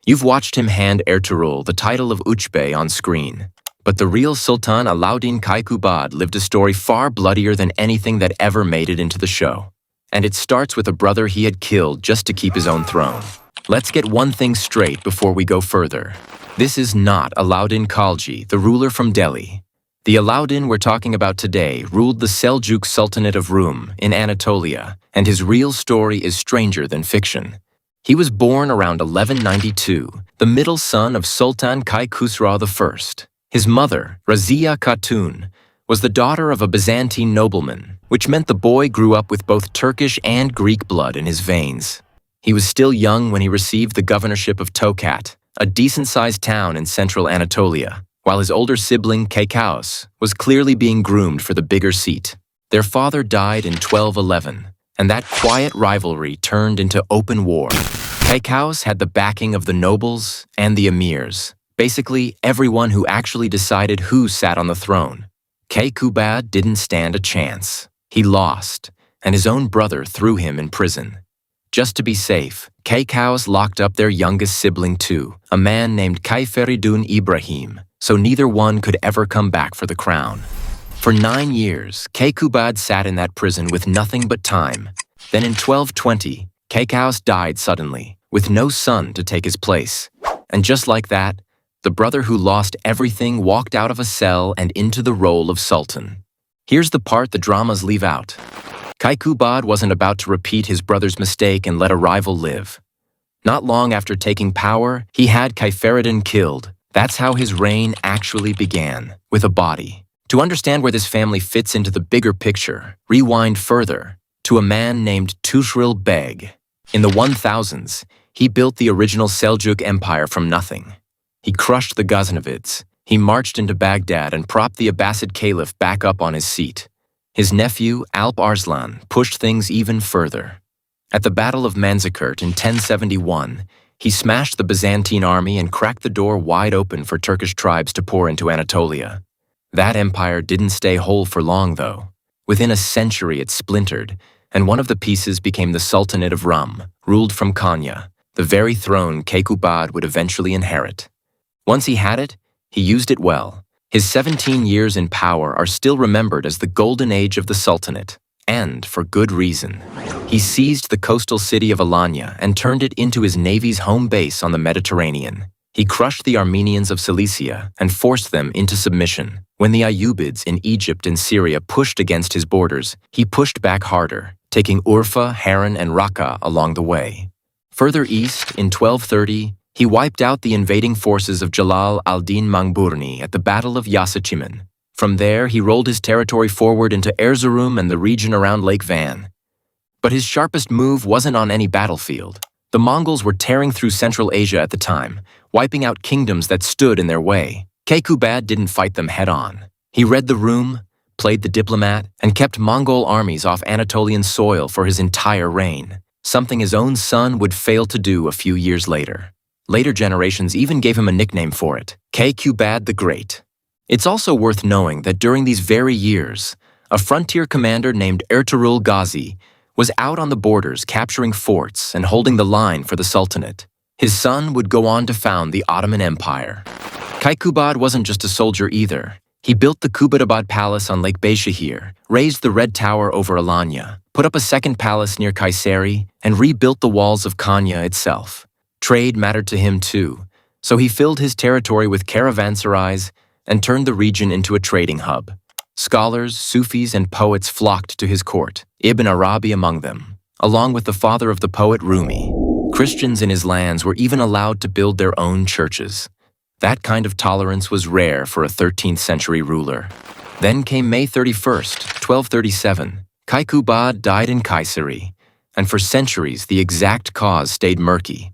You've watched him hand Ertuğrul the title of Uçbey on screen. But the real Sultan Alauddin 𝐇�𝐬𝐭𝐨𝐫𝐢𝐜 lived a story far bloodier than anything that ever made it into the show. And it starts with a brother he had killed just to keep his own throne. Let's get one thing straight before we go further. This is not Alauddin Khalji, the ruler from Delhi. The Alauddin we're talking about today ruled the Seljuk Sultanate of Rum in Anatolia, and his real story is stranger than fiction. He was born around 1192, the middle son of Sultan Khosrow I. His mother, Razia Khatun, was the daughter of a Byzantine nobleman, which meant the boy grew up with both Turkish and Greek blood in his veins. He was still young when he received the governorship of Tokat, a decent-sized town in central Anatolia, while his older sibling 𝐇𝐢𝐬𝐭𝐨𝐫𝐢𝐜 was clearly being groomed for the bigger seat. Their father died in 1211, and that quiet rivalry turned into open war. 𝐇𝐢𝐬𝐿 had the backing of the nobles and the emirs, basically everyone who actually decided who sat on the throne. 𝐇�𝐬𝐿 didn't stand a chance. He lost, and his own brother threw him in prison. Just to be safe, 𝐇𝐢𝐬𝐿 locked up their youngest sibling too, a man named Kayferidun Ibrahim, so neither one could ever come back for the crown. For 9 years, 𝐇�𝐬𝐿 sat in that prison with nothing but time. Then in 1220, 𝐇�𝐬𝐿 died suddenly, with no son to take his place. And just like that, the brother who lost everything walked out of a cell and into the role of sultan. Here's the part the dramas leave out. 𝐇�𝐬𝐿 wasn't about to repeat his brother's mistake and let a rival live. Not long after taking power, he had Kayferidun killed. That's how his reign actually began, with a body. To understand where this family fits into the bigger picture, rewind further to a man named Tuğrul Beg. In the 1000s, he built the original Seljuk Empire from nothing. He crushed the Ghaznavids. He marched into Baghdad and propped the Abbasid Caliph back up on his seat. His nephew, Alp Arslan, pushed things even further. At the Battle of Manzikert in 1071, he smashed the Byzantine army and cracked the door wide open for Turkish tribes to pour into Anatolia. That empire didn't stay whole for long, though. Within a century, it splintered, and one of the pieces became the Sultanate of Rum, ruled from Konya, the very throne 𝐇�𝐬𝐿 would eventually inherit. Once he had it, he used it well. His 17 years in power are still remembered as the golden age of the Sultanate, and for good reason. He seized the coastal city of Alanya and turned it into his navy's home base on the Mediterranean. He crushed the Armenians of Cilicia and forced them into submission. When the Ayyubids in Egypt and Syria pushed against his borders, he pushed back harder, taking Urfa, Harran, and Raqqa along the way. Further east, in 1230, he wiped out the invading forces of Jalal al-Din Mangburni at the Battle of Yasechiman. From there, he rolled his territory forward into Erzurum and the region around Lake Van. But his sharpest move wasn't on any battlefield. The Mongols were tearing through Central Asia at the time, wiping out kingdoms that stood in their way. 𝐇�𝐬𝐿 didn't fight them head-on. He read the room, played the diplomat, and kept Mongol armies off Anatolian soil for his entire reign, something his own son would fail to do a few years later. Later generations even gave him a nickname for it, 𝐇�𝐬𝐿 the Great. It's also worth knowing that during these very years, a frontier commander named Ertuğrul Gazi was out on the borders capturing forts and holding the line for the Sultanate. His son would go on to found the Ottoman Empire. 𝐇�𝐬𝐿 wasn't just a soldier either. He built the Kubadabad Palace on Lake Beyshahir, raised the Red Tower over Alanya, put up a second palace near Kayseri, and rebuilt the walls of Konya itself. Trade mattered to him too, so he filled his territory with caravanserais and turned the region into a trading hub. Scholars, Sufis, and poets flocked to his court, Ibn Arabi among them, along with the father of the poet Rumi. Christians in his lands were even allowed to build their own churches. That kind of tolerance was rare for a 13th century ruler. Then came May 31st, 1237. 𝐇�𝐬𝐿 died in Kayseri, and for centuries the exact cause stayed murky.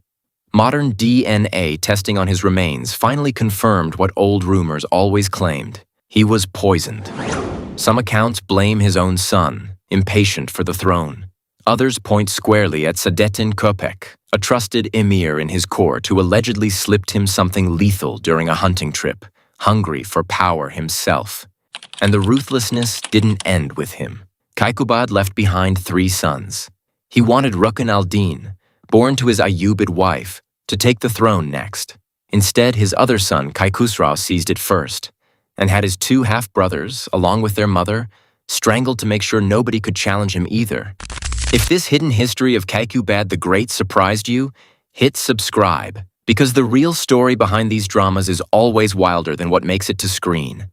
Modern DNA testing on his remains finally confirmed what old rumors always claimed. He was poisoned. Some accounts blame his own son, impatient for the throne. Others point squarely at Saadettin Köpek, a trusted emir in his court who allegedly slipped him something lethal during a hunting trip, hungry for power himself. And the ruthlessness didn't end with him. 𝐇�𝐬𝐿 left behind 3 sons. He wanted Rukn al-Din, born to his Ayyubid wife, to take the throne next. Instead, his other son, Kai Khusrau, seized it first, and had his two half-brothers, along with their mother, strangled to make sure nobody could challenge him either. If this hidden history of Kaikubad the Great surprised you, hit subscribe, because the real story behind these dramas is always wilder than what makes it to screen.